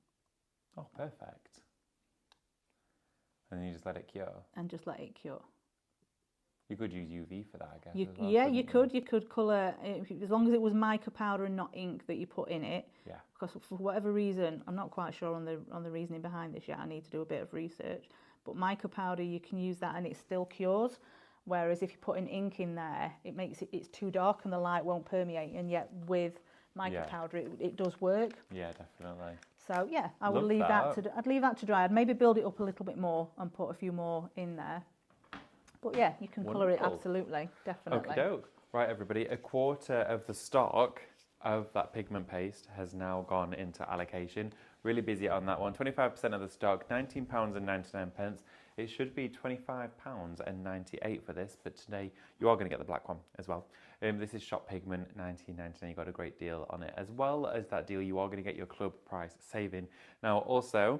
Oh, perfect. And then you just let it cure. And just let it cure. You could use UV for that, I guess. You could. You could colour, as long as it was mica powder and not ink that you put in it. Yeah. Because for whatever reason, I'm not quite sure on the reasoning behind this yet. I need to do a bit of research. But mica powder, you can use that and it still cures. Whereas if you put an ink in there, it's too dark and the light won't permeate. And yet with mica powder, it does work. Yeah, definitely. So yeah, I would leave I'd leave that to dry. I'd maybe build it up a little bit more and put a few more in there. But yeah, you can colour it absolutely, definitely. Okie doke. Right, everybody, a quarter of the stock of that pigment paste has now gone into allocation. Really busy on that one. 25% of the stock, £19.99. It should be £25.98 for this, but today you are going to get the black one as well. This is shop pigment, £19.99. You got a great deal on it. As well as that deal, you are going to get your club price saving. Now, also,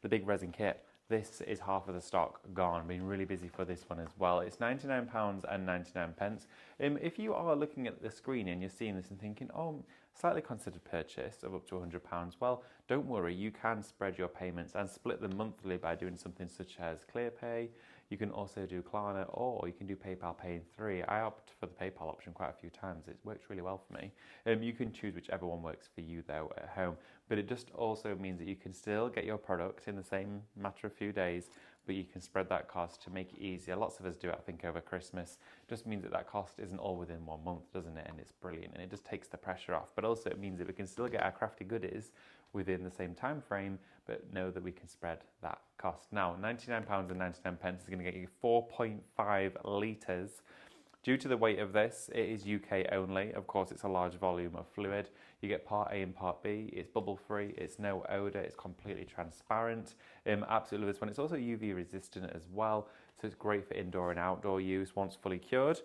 the big resin kit. This is half of the stock gone. Been really busy for this one as well. It's £99.99. If you are looking at the screen and you're seeing this and thinking, oh, slightly considered purchase of up to £100, well, don't worry. You can spread your payments and split them monthly by doing something such as ClearPay. You can also do Klarna, or you can do PayPal Pay in 3. I opt for the PayPal option quite a few times. It works really well for me. You can choose whichever one works for you though at home. But it just also means that you can still get your product in the same matter of few days, but you can spread that cost to make it easier. Lots of us do it, I think, over Christmas. It just means that that cost isn't all within 1 month, doesn't it? And it's brilliant, and it just takes the pressure off. But also it means that we can still get our crafty goodies within the same time frame, but know that we can spread that cost. Now, £99.99 is going to get you 4.5 litres. Due to the weight of this, it is UK only. Of course, it's a large volume of fluid. You get part A and part B. It's bubble-free. It's no odour. It's completely transparent. Absolutely love this one. It's also UV resistant as well, so it's great for indoor and outdoor use once fully cured.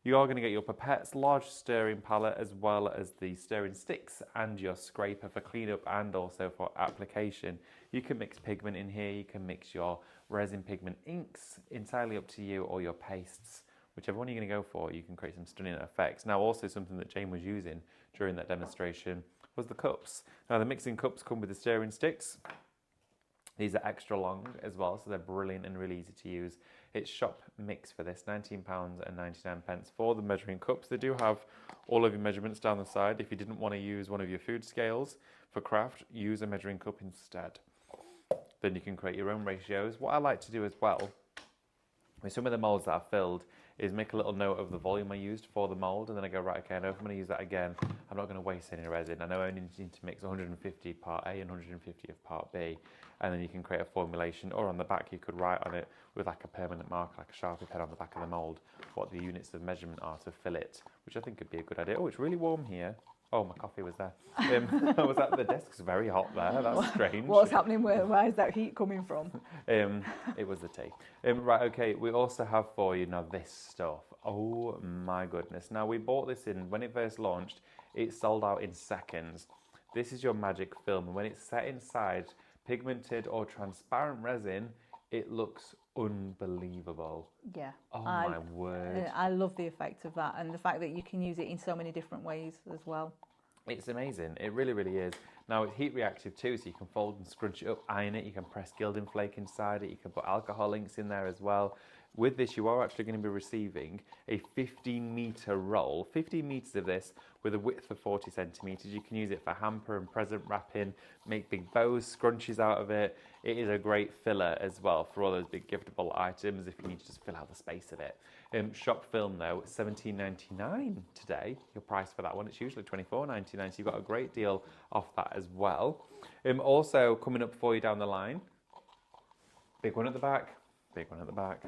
You are going to get your pipettes, large stirring palette, as well as the stirring sticks and your scraper for cleanup and also for application. You can mix pigment in here. You can mix your resin pigment inks, entirely up to you, or your pastes. Whichever one you're going to go for, you can create some stunning effects. Now, also something that Jane was using during that demonstration was the cups. Now, the mixing cups come with the stirring sticks. These are extra long as well, so they're brilliant and really easy to use. It's shop mix for this, £19.99 for the measuring cups. They do have all of your measurements down the side. If you didn't want to use one of your food scales for craft, use a measuring cup instead. Then you can create your own ratios. What I like to do as well, with some of the moulds that I've filled, is make a little note of the volume I used for the mould, and then I go, right, okay, I know if I'm going to use that again, I'm not going to waste any resin. I know I only need to mix 150 part A and 150 of part B, and then you can create a formulation, or on the back you could write on it with like a permanent marker, like a Sharpie pen on the back of the mould, what the units of measurement are to fill it, which I think could be a good idea. Oh, it's really warm here. Oh, my coffee was there. The desk's very hot there. That's strange. What's happening? Where is that heat coming from? It was the tea. Right, okay, we also have for you now this stuff. Oh my goodness. Now we bought this in, when it first launched, it sold out in seconds. This is your magic film. And when it's set inside pigmented or transparent resin, it looks unbelievable. Yeah. Oh my word. I love the effect of that and the fact that you can use it in so many different ways as well. It's amazing. It really, really is. Now it's heat reactive too, so you can fold and scrunch it up, iron it. You can press gilding flake inside it. You can put alcohol inks in there as well. With this, you are actually going to be receiving a 15-metre roll, 15 metres of this with a width of 40 centimetres. You can use it for hamper and present wrapping, make big bows, scrunchies out of it. It is a great filler as well for all those big giftable items if you need to just fill out the space of it. Shop film though, $17.99 today. Your price for that one, it's usually $24.99, so you've got a great deal off that as well. Also coming up for you down the line, big one at the back, big one at the back.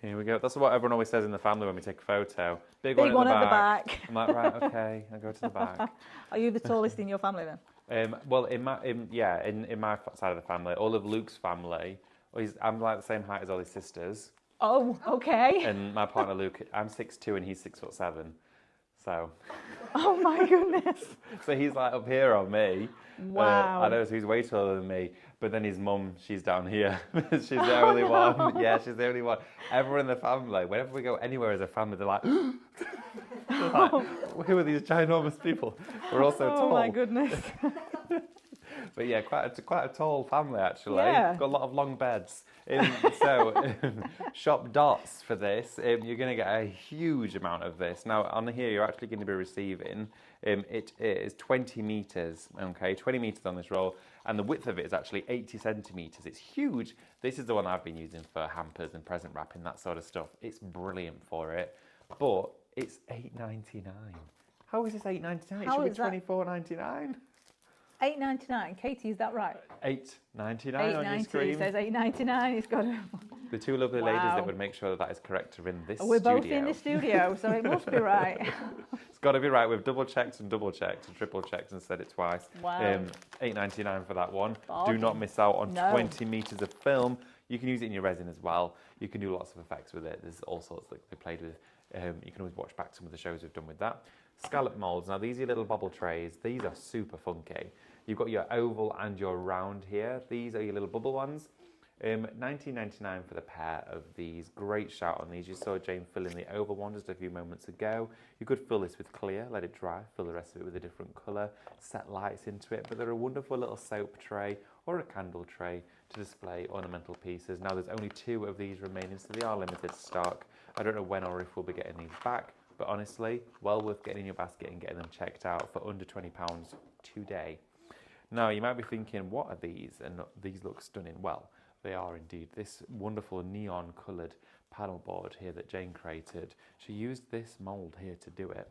Here we go. That's what everyone always says in the family when we take a photo. Big one at the back. I'm like, right, okay, I'll go to the back. Are you the tallest in your family then? Well, in my side of the family, all of Luke's family, I'm like the same height as all his sisters. Oh, okay. And my partner Luke, I'm 6'2" and he's 6'7". So. Oh my goodness. So he's like up here on me. Wow. I know, so he's way taller than me. But then his mum, she's down here. She's the only one. Yeah, she's the only one. Everyone in the family, whenever we go anywhere as a family, they're like, they're like, who are these ginormous people? We're all so tall. Oh my goodness. But yeah, quite a tall family actually. Yeah. Got a lot of long beds. Shop Dots for this. You're going to get a huge amount of this. Now on here, you're actually going to be receiving. It is 20 meters. Okay, 20 meters on this roll, and the width of it is actually 80 centimeters. It's huge. This is the one I've been using for hampers and present wrapping, that sort of stuff. It's brilliant for it, but it's $8.99. How is this $8.99? It should be $24.99. $8.99. Katie, is that right? $8.99 on your screen. It says $8.99. It's got to... The two lovely ladies that would make sure that is correct are in this We're studio. both in the studio, so it must be right. It's got to be right. We've double checked and triple checked and said it twice. Wow. $8.99 for that one. Bargain. Do not miss out on 20 meters of film. You can use it in your resin as well. You can do lots of effects with it. There's all sorts that they played with. You can always watch back some of the shows we've done with that. Scallop molds. Now these are your little bubble trays. These are super funky. You've got your oval and your round here. These are your little bubble ones. $19.99 for the pair of these. Great shout on these. You saw Jane fill in the oval one just a few moments ago. You could fill this with clear, let it dry, fill the rest of it with a different colour, set lights into it. But they're a wonderful little soap tray or a candle tray to display ornamental pieces. Now there's only 2 of these remaining, so they are limited stock. I don't know when or if we'll be getting these back, but honestly, well worth getting in your basket and getting them checked out for under £20 today. Now you might be thinking, what are these? And these look stunning. Well, they are indeed. This wonderful neon coloured panel board here that Jane created. She used this mould here to do it.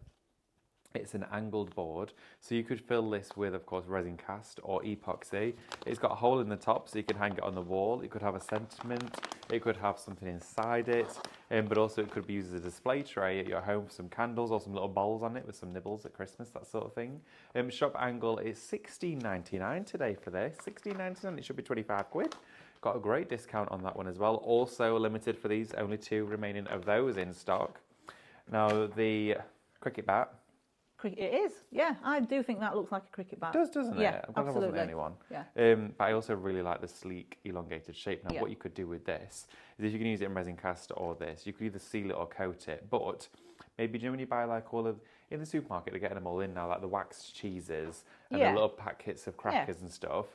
It's an angled board, so you could fill this with, of course, resin cast or epoxy. It's got a hole in the top, so you can hang it on the wall. It could have a sentiment. It could have something inside it, but also it could be used as a display tray at your home for some candles or some little bowls on it with some nibbles at Christmas, that sort of thing. Shop angle is $16.99 today for this. $16.99. It should be 25 quid. Got a great discount on that one as well. Also limited for these, only 2 remaining of those in stock. Now the cricket bat. It is, yeah. I do think that looks like a cricket bat. It does, doesn't yeah, it? I'm glad I wasn't the only one. Yeah. But I also really like the sleek, elongated shape. Now, what you could do with this is if you can use it in resin cast or this, you could either seal it or coat it. But maybe, do you know when you buy like all of, in the supermarket, they're getting them all in now, like the waxed cheeses and the little packets of crackers and stuff.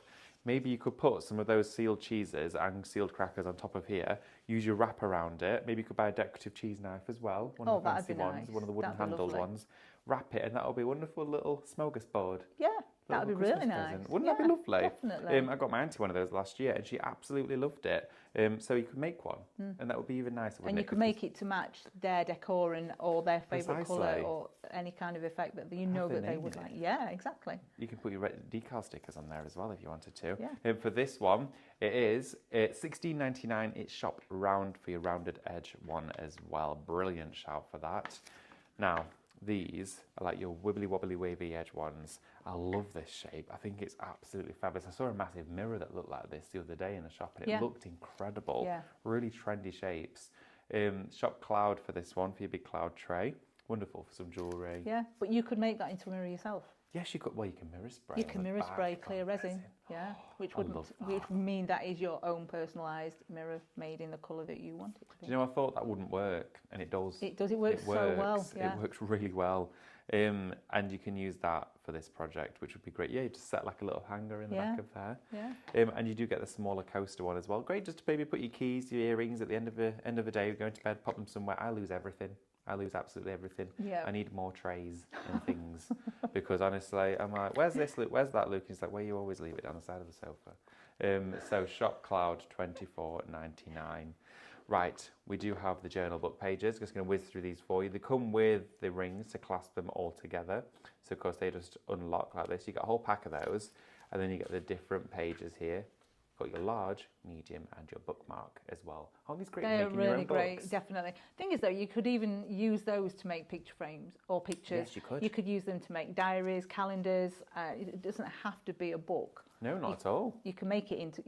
Maybe you could put some of those sealed cheeses and sealed crackers on top of here, use your wrap around it. Maybe you could buy a decorative cheese knife as well, one of the fancy ones, one of the wooden handled ones. Wrap it, and that'll be a wonderful little smorgasbord. Yeah, that would be really nice. Wouldn't that be lovely? Definitely. I got my auntie one of those last year, and she absolutely loved it. So you could make one, and that would be even nicer. And you could make it to match their decor or their favourite colour or any kind of effect that you know that they would like. Yeah, exactly. You can put your decal stickers on there as well if you wanted to. Yeah. For this one, it's $16.99. It's shopped round for your rounded edge one as well. Brilliant shout for that. Now, these are like your wibbly wobbly wavy edge ones. I love this shape. I think it's absolutely fabulous. I saw a massive mirror that looked like this the other day in the shop, and it looked incredible. Yeah. Really trendy shapes. Shop cloud for this one, for your big cloud tray. Wonderful for some jewellery. Yeah, but you could make that into a mirror yourself. Yes, you could. Well, you can mirror spray. You can mirror spray clear resin. Yeah, which would mean that is your own personalised mirror made in the colour that you want it to be. Do you know, I thought that wouldn't work, and it does. It does. It works so well. Yeah. It works really well. And you can use that for this project, which would be great. Yeah, you just set like a little hanger in the back of there. Yeah. And you do get the smaller coaster one as well. Great, just to maybe put your keys, your earrings at the end of the day. You're going to bed, pop them somewhere. I lose everything. I lose absolutely everything. Yeah. I need more trays and things because honestly, I'm like, where's this Luke? Where's that Luke? He's like, well, you always leave it down the side of the sofa. So Shop Cloud, $24.99. Right, we do have the journal book pages. Just going to whiz through these for you. They come with the rings to clasp them all together. So of course they just unlock like this. You get a whole pack of those, and then you get the different pages here. Got your large, medium, and your bookmark as well. Aren't these great? They're making your really own great, books? definitely. Thing is, though, you could even use those to make picture frames or pictures. Yes, you could. You could use them to make diaries, calendars. It doesn't have to be a book. No, not at all. You can make it into,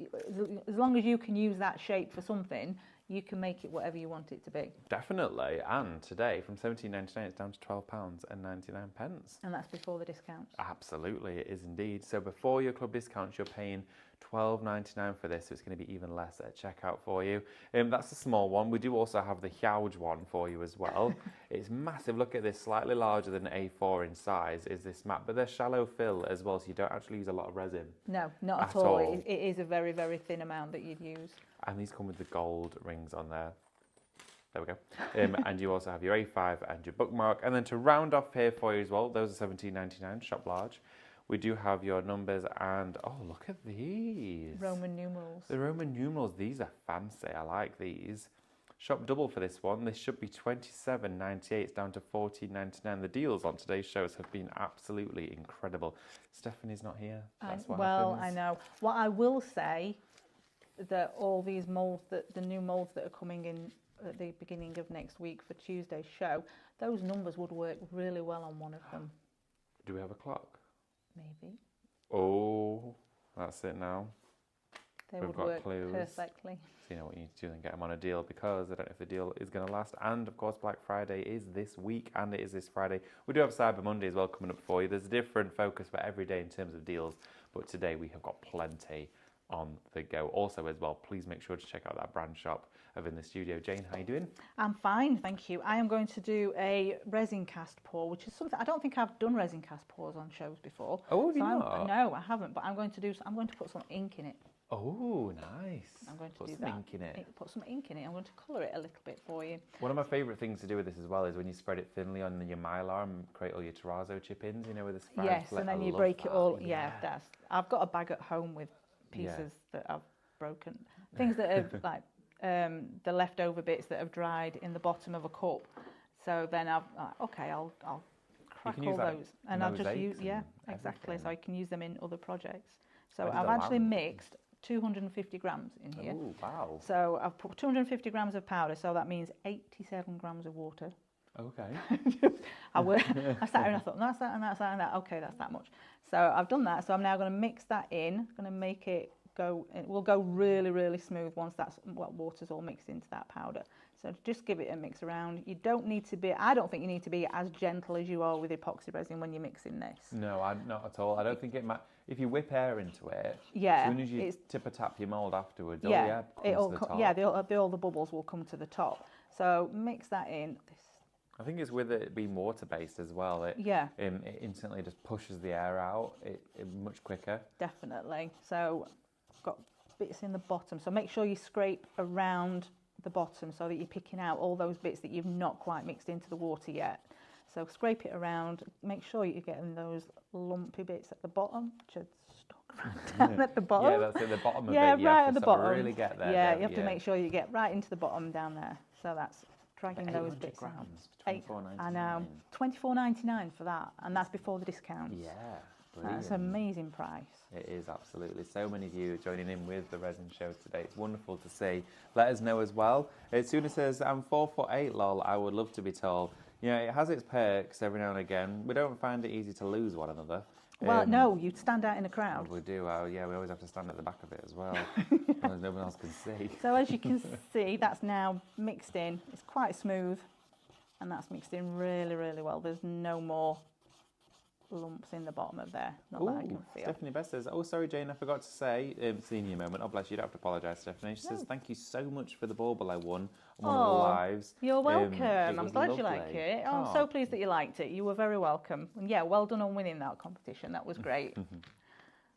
as long as you can use that shape for something, you can make it whatever you want it to be. Definitely. And today, from £17.99, it's down to £12.99. And that's before the discounts. Absolutely, it is indeed. So before your club discounts, you're paying £12.99 for this, so it's going to be even less at checkout for you. That's a small one. We do also have the huge one for you as well. It's massive. Look at this, slightly larger than A4 in size is this mat, but they're shallow fill as well, so you don't actually use a lot of resin. No, not at all. It is a very, very thin amount that you'd use. And these come with the gold rings on there. There we go. And you also have your A5 and your bookmark. And then to round off here for you as well, those are £17.99, shop large. We do have your numbers and, oh, look at these. Roman numerals. The Roman numerals, these are fancy. I like these. Shop double for this one. This should be $27.98. It's down to $14.99. The deals on today's shows have been absolutely incredible. Stephanie's not here. That's what happens. I know. What I will say, that all these moulds, the new moulds that are coming in at the beginning of next week for Tuesday's show, those numbers would work really well on one of them. Do we have a clock? Maybe. Oh, that's it now. They We've would got work clues. perfectly. So you know what you need to do and get them on a deal, because I don't know if the deal is going to last. And of course, Black Friday is this week, and it is this Friday. We do have Cyber Monday as well coming up for you. There's a different focus for every day in terms of deals, but today we have got plenty on the go. Also as well, please make sure to check out that brand shop of In the Studio. Jane, how you doing? I'm fine, thank you. I am going to do a resin cast pour, which is something I don't think I've done resin cast pours on shows before. Oh, have you not? No, I haven't. But I'm going to put some ink in it. Oh, nice. I'm going to put do some that. ink in it. Put some ink in it. I'm going to colour it a little bit for you. One of my favourite things to do with this as well is when you spread it thinly on your mylar and create all your terrazzo chip-ins, you know, with the spray. Yes, and then you break it all. Yeah, I've got a bag at home with pieces that I've broken. Things that are like the leftover bits that have dried in the bottom of a cup. So then I'll crack all those, and I'll just use exactly. So I can use them in other projects. So I've actually mixed 250 grams in here. Oh, wow. So I've put 250 grams of powder, so that means 87 grams of water. Okay. I sat there and I thought, that's that and that's that and that. Okay, that's that much. So I've done that. So I'm now going to mix that in. Going to make it go. It will go really, really smooth once water's all mixed into that powder. So just give it a mix around. You don't need to be. I don't think you need to be as gentle as you are with epoxy resin when you're mixing this. No, not at all. I don't think it matters. If you whip air into it, as soon as you tap your mould afterwards, all the bubbles will come to the top. So mix that in. I think it's with it being water-based as well. It instantly just pushes the air out it much quicker. Definitely. So I've got bits in the bottom. So make sure you scrape around the bottom so that you're picking out all those bits that you've not quite mixed into the water yet. So scrape it around. Make sure you're getting those lumpy bits at the bottom, which are stuck right down at the bottom. Yeah, that's at the bottom of it. Yeah, You right have at to the bottom. Really get there. Yeah, you have to make sure you get right into the bottom down there. So that's dragging those bits grams, $24.99. I know, $24.99 for that, and that's before the discount. Yeah, brilliant. That's an amazing price. It is, absolutely. So many of you joining in with the resin show today. It's wonderful to see. Let us know as well. Suna says, I'm 4'8", lol. I would love to be tall. You know, it has its perks every now and again. We don't find it easy to lose one another. Well, no, you'd stand out in a crowd. We do. Yeah, we always have to stand at the back of it as well. No one else can see. So as you can see, that's now mixed in. It's quite smooth, and that's mixed in really, really well. There's no more lumps in the bottom of there. Not that I can feel. Stephanie Best says, oh, sorry, Jane, I forgot to say, senior moment. Oh, bless you, you don't have to apologise, Stephanie. She says, thank you so much for the bauble I won on one of the lives. You're welcome. I'm glad lovely. you like it. Oh, I'm so pleased that you liked it. You were very welcome. And yeah, well done on winning that competition. That was great.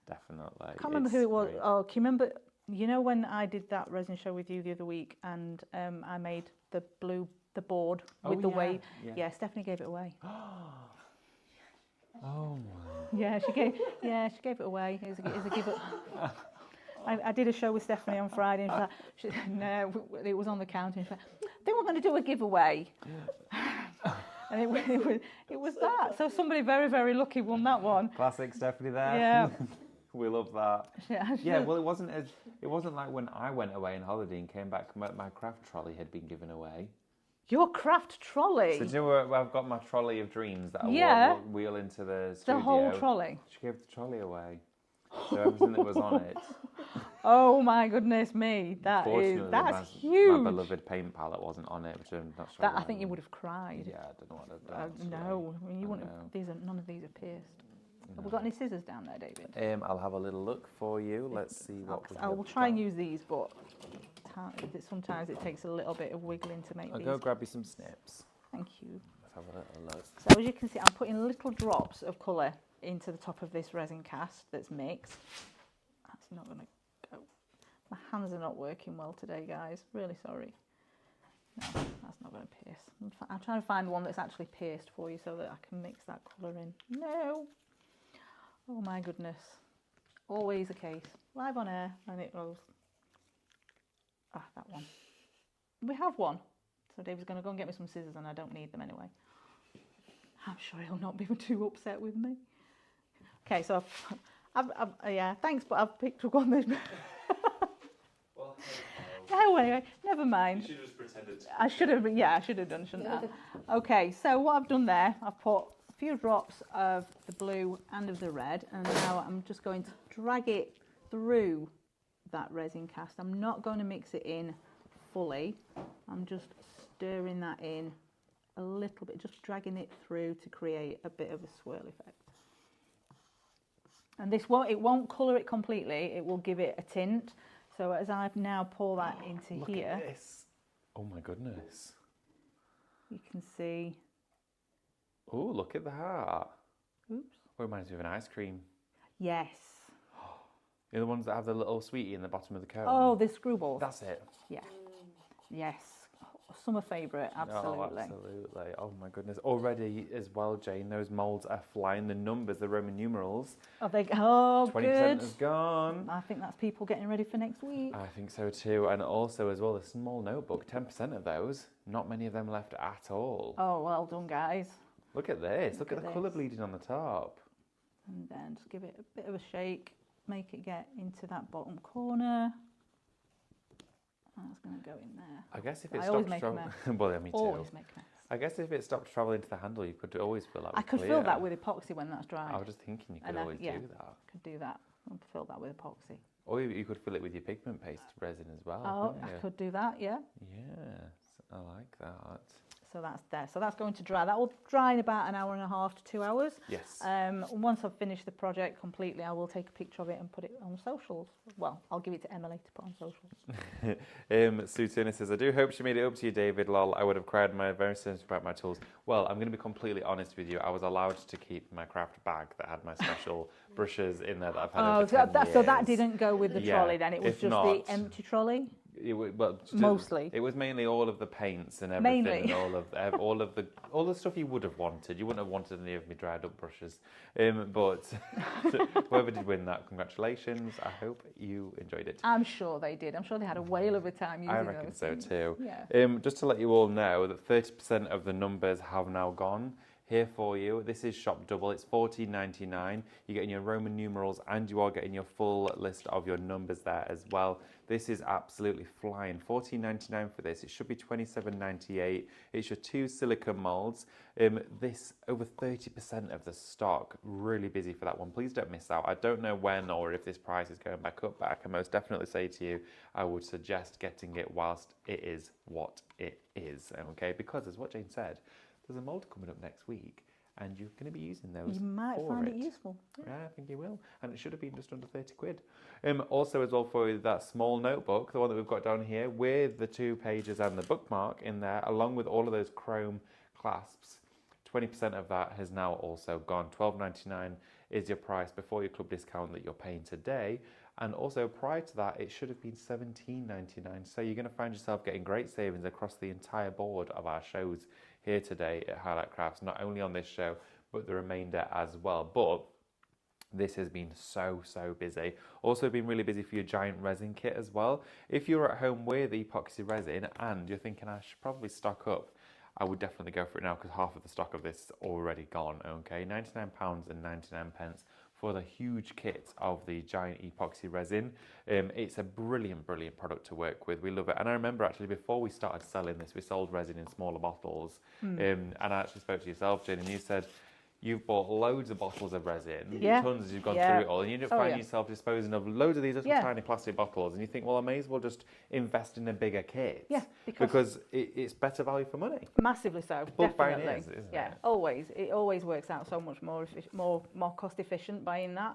Definitely. I can't remember who it was. Great. Oh, can you remember? You know when I did that resin show with you the other week, and I made the board with the wave. Yeah, Stephanie gave it away. Oh my! Yeah, she gave it away. It was a give up. I did a show with Stephanie on Friday, and no, it was on the counter. And she said, they were going to do a giveaway, and it was that. So somebody very, very lucky won that one. Classic Stephanie there. Yeah. We love that. Yeah, well, it wasn't like when I went away on holiday and came back. My craft trolley had been given away. Your craft trolley? So do you know where I've got my trolley of dreams that I wheel into the studio? The whole trolley? She gave the trolley away. So everything that was on it. Oh my goodness me, that's huge. My beloved paint palette wasn't on it, which I'm not sure. That I think you would have cried. Yeah, I don't know what I've done. No, I mean, you wouldn't. None of these are pierced. No. Have we got any scissors down there, David? I'll have a little look for you. Let's see what I will try and use these, but sometimes it takes a little bit of wiggling to make these. I'll go grab you some snips. Thank you. Let's have a little look. So as you can see, I'm putting little drops of colour into the top of this resin cast that's mixed. That's not going to go. My hands are not working well today, guys. Really sorry. No, that's not going to pierce. I'm trying to find one that's actually pierced for you so that I can mix that colour in. No. Oh my goodness. Always a case. Live on air, and it goes. Ah, that one. We have one. So David's going to go and get me some scissors, and I don't need them anyway. I'm sure he'll not be too upset with me. Okay, so yeah, thanks, but I've picked up on this. Well, anyway, never mind. You should have just pretended to. I should have done, shouldn't I? Okay, so what I've done there, I've put a few drops of the blue and of the red, and now I'm just going to drag it through that resin cast. I'm not going to mix it in fully. I'm just stirring that in a little bit, just dragging it through to create a bit of a swirl effect. And it won't colour it completely, it will give it a tint. So as I've now pour that into look here. At this. Oh my goodness. You can see. Oh, look at that. Oops. It reminds me of an ice cream. Yes. You're the ones that have the little sweetie in the bottom of the cone. Oh, the screwballs. That's it. Yeah. Yes. Summer favourite, absolutely. Oh, absolutely. Oh my goodness. Already as well, Jane, those moulds are flying. The numbers, the Roman numerals. Oh, 20% good. Has gone. I think that's people getting ready for next week. I think so too. And also as well, a small notebook, 10% of those. Not many of them left at all. Oh, well done, guys. Look at this. Look at the colour bleeding on the top. And then just give it a bit of a shake. Make it get into that bottom corner. That's going to go in there. I guess if it stopped travelling... Well, yeah, me too. Always make a mess. I guess if it stopped travelling to the handle, you could always fill that with I could fill that with epoxy when that's dry. I was just thinking you could always do that. I could do that. I'll fill that with epoxy. Or you could fill it with your pigment paste resin as well. Oh, I could do that, yeah. Yes, I like that. So that's there. So that's going to dry. That will dry in about an hour and a half to 2 hours. Yes. Once I've finished the project completely, I will take a picture of it and put it on socials. Well, I'll give it to Emily to put on socials. Sue Turner says, I do hope she made it up to you, David. Lol, I would have cried my very sense about my tools. Well, I'm going to be completely honest with you. I was allowed to keep my craft bag that had my special brushes in there that I've had over 10 years. So that didn't go with the trolley then? It was just the empty trolley? Mostly. It was mainly all of the paints and everything, and all of the stuff you would have wanted. You wouldn't have wanted any of me dried up brushes, but whoever did win that, congratulations. I hope you enjoyed it. I'm sure they did. I'm sure they had a whale of a time using those. I reckon so too. Yeah. Just to let you all know that 30% of the numbers have now gone. here for you. This is shop double. It's $14.99. You're getting your Roman numerals and you are getting your full list of your numbers there as well. This is absolutely flying. $14.99 for this. It should be $27.98. It's your 2 silicone molds. This over 30% of the stock. Really busy for that one. Please don't miss out. I don't know when or if this price is going back up, but I can most definitely say to you, I would suggest getting it whilst it is what it is. Okay, because as what Jane said, there's a mould coming up next week. And you're going to be using those. You might find it useful. Yeah, I think you will. And it should have been just under 30 quid. Also, as well, for that small notebook, the one that we've got down here, with the 2 pages and the bookmark in there, along with all of those chrome clasps, 20% of that has now also gone. $12.99 is your price before your club discount that you're paying today. And also, prior to that, it should have been $17.99. So you're going to find yourself getting great savings across the entire board of our shows here today at Highlight Crafts, not only on this show, but the remainder as well. But this has been so busy. Also been really busy for your giant resin kit as well. If you're at home with epoxy resin and you're thinking I should probably stock up, I would definitely go for it now because half of the stock of this is already gone. Okay, £99.99 for the huge kit of the giant epoxy resin. It's a brilliant product to work with. We love it. And I remember actually before we started selling this, we sold resin in smaller bottles. And I actually spoke to yourself, Jane, and you said you've bought loads of bottles of resin, tons as you've gone through it all, and you end up finding yourself disposing of loads of these little tiny plastic bottles, and you think, well, I may as well just invest in a bigger kit. Yeah, because it's better value for money. Massively so, Bulk buying definitely. is, isn't Yeah, it? always. It always works out so much more cost efficient buying that.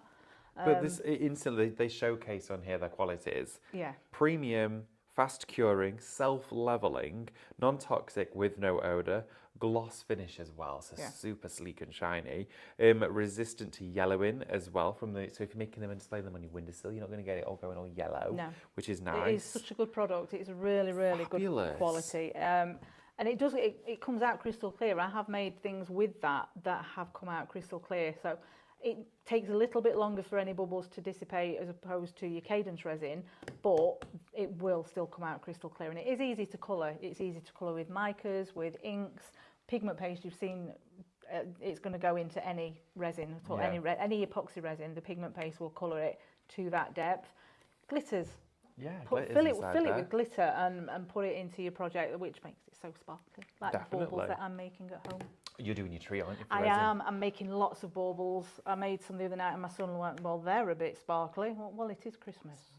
But this instantly, they showcase on here their qualities. Yeah. Premium, fast curing, self-leveling, non-toxic with no odour, gloss finish as well, so super sleek and shiny. Resistant to yellowing as well. So if you're making them and displaying them on your windowsill, you're not going to get it all going all yellow, which is nice. It is such a good product. It's really good quality. And it comes out crystal clear. I have made things with that have come out crystal clear. So it takes a little bit longer for any bubbles to dissipate as opposed to your Cadence resin, but it will still come out crystal clear. And it is easy to colour. It's easy to colour with micas, with inks, pigment paste. You've seen it's going to go into any resin at all, any epoxy resin. The pigment paste will colour it to that depth. Glitters. Yeah, fill it with glitter and put it into your project, which makes it so sparkly, like the baubles that I'm making at home. You're doing your tree, aren't you? I am. I'm making lots of baubles. I made some the other night and my son went, well, they're a bit sparkly. Well, it is Christmas.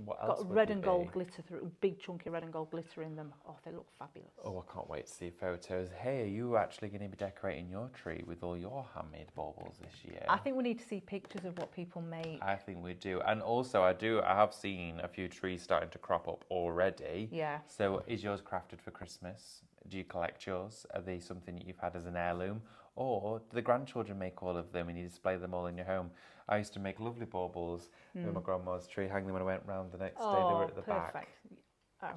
What else Got red and gold glitter, big chunky red and gold glitter in them. Oh, they look fabulous. Oh, I can't wait to see photos. Hey, are you actually going to be decorating your tree with all your handmade baubles this year? I think we need to see pictures of what people make. I think we do. And also, I have seen a few trees starting to crop up already. Yeah. So is yours crafted for Christmas? Do you collect yours? Are they something that you've had as an heirloom? Or do the grandchildren make all of them and you display them all in your home? I used to make lovely baubles with my grandma's tree, hang them when I went round the next day. They were at the back. Oh.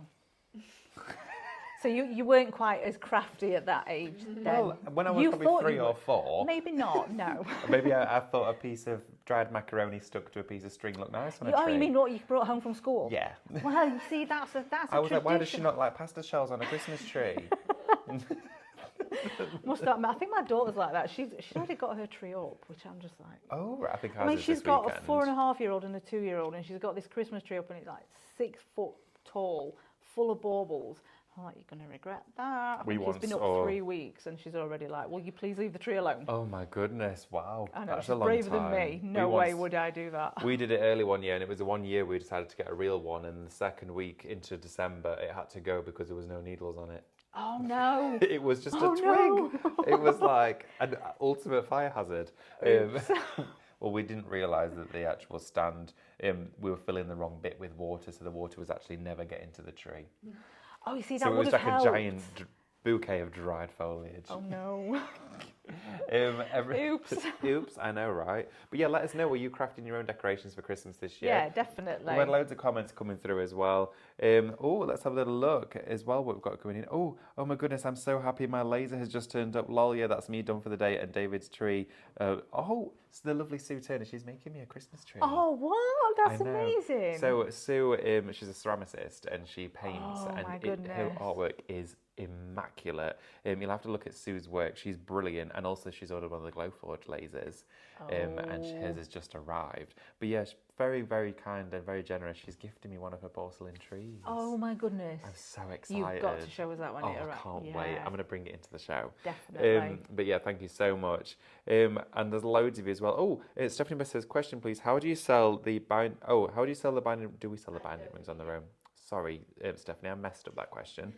So you weren't quite as crafty at that age then? Well, when I was probably 3 or 4. Maybe not, no. Maybe I thought a piece of dried macaroni stuck to a piece of string looked nice on a tree. Oh, you mean what you brought home from school? Yeah. Well, you see, that's a I was like, why does she not like pasta shells on a Christmas tree? I think my daughter's like that. She's already got her tree up, which I'm just like. Oh, right. I think ours is she's this got weekend. a 4.5-year-old and a 2-year-old, and she's got this Christmas tree up, and it's like 6 foot tall, full of baubles. I'm like, you're going to regret that. I think it's been up 3 weeks, and she's already like, will you please leave the tree alone? Oh my goodness! Wow, I know, that's she's a long braver time. than me. No way would I do that. We did it early one year, and it was the 1 year we decided to get a real one, and the second week into December, it had to go because there was no needles on it. Oh no! It was just a twig. No. It was like an ultimate fire hazard. Well, we didn't realise that the actual stand, we were filling the wrong bit with water, so the water was actually never getting to the tree. Oh, you see, that so it would was have like helped. a giant bouquet of dried foliage. Oh no. Oops. Oops, I know, right? But yeah, let us know, were you crafting your own decorations for Christmas this year? Yeah, definitely. We had loads of comments coming through as well. Let's have a little look as well what we've got coming in. Oh my goodness, I'm so happy my laser has just turned up. Lol, yeah, that's me done for the day at David's tree. It's the lovely Sue Turner. She's making me a Christmas tree. Oh, wow, that's amazing. So Sue, she's a ceramicist and she paints, and my goodness. her artwork is immaculate. You'll have to look at Sue's work. She's brilliant, and also she's ordered one of the Glowforge lasers, and hers has just arrived. But yeah, she's very, very kind and very generous. She's gifted me one of her porcelain trees. Oh my goodness! I'm so excited. You've got to show us that when it arrives. I can't wait. I'm going to bring it into the show. Definitely. But yeah, thank you so much. And there's loads of you as well. Oh, Stephanie Best says, question please. How do you sell the binding? Do we sell the binding rings on their own? Sorry, Stephanie, I messed up that question.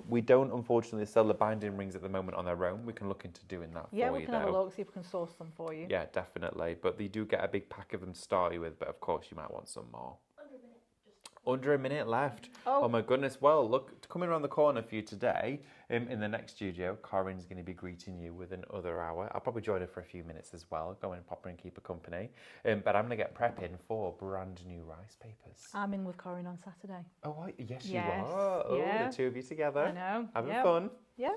We don't unfortunately sell the binding rings at the moment on their own. We can look into doing that for you. Yeah, we can have a look, see if we can source them for you. Yeah, definitely. But they do get a big pack of them to start you with. But of course, you might want some more. Under a minute left. Oh my goodness. Well, look, coming around the corner for you today, in the next studio, Corinne's going to be greeting you with another hour. I'll probably join her for a few minutes as well, go and pop her and keep her company. But I'm going to get prepping for brand new rice papers. I'm in with Corinne on Saturday. Oh, yes, you are. Oh, yeah. The two of you together. I know. Having fun. Yeah.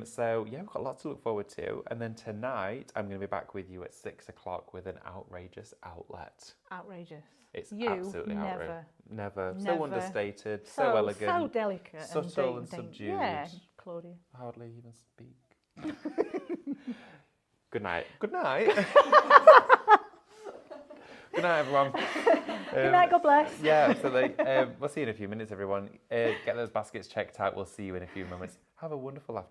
So yeah, we've got lots to look forward to. And then tonight, I'm going to be back with you at 6 o'clock with an outrageous outlet. Outrageous. It's absolutely outrageous. Never. So understated, so elegant. So delicate. Subtle and subdued. Yeah, Claudia. Hardly even speak. Good night. Good night. Good night, everyone. Good night, God bless. Yeah, absolutely. We'll see you in a few minutes, everyone. Get those baskets checked out. We'll see you in a few moments. Have a wonderful afternoon.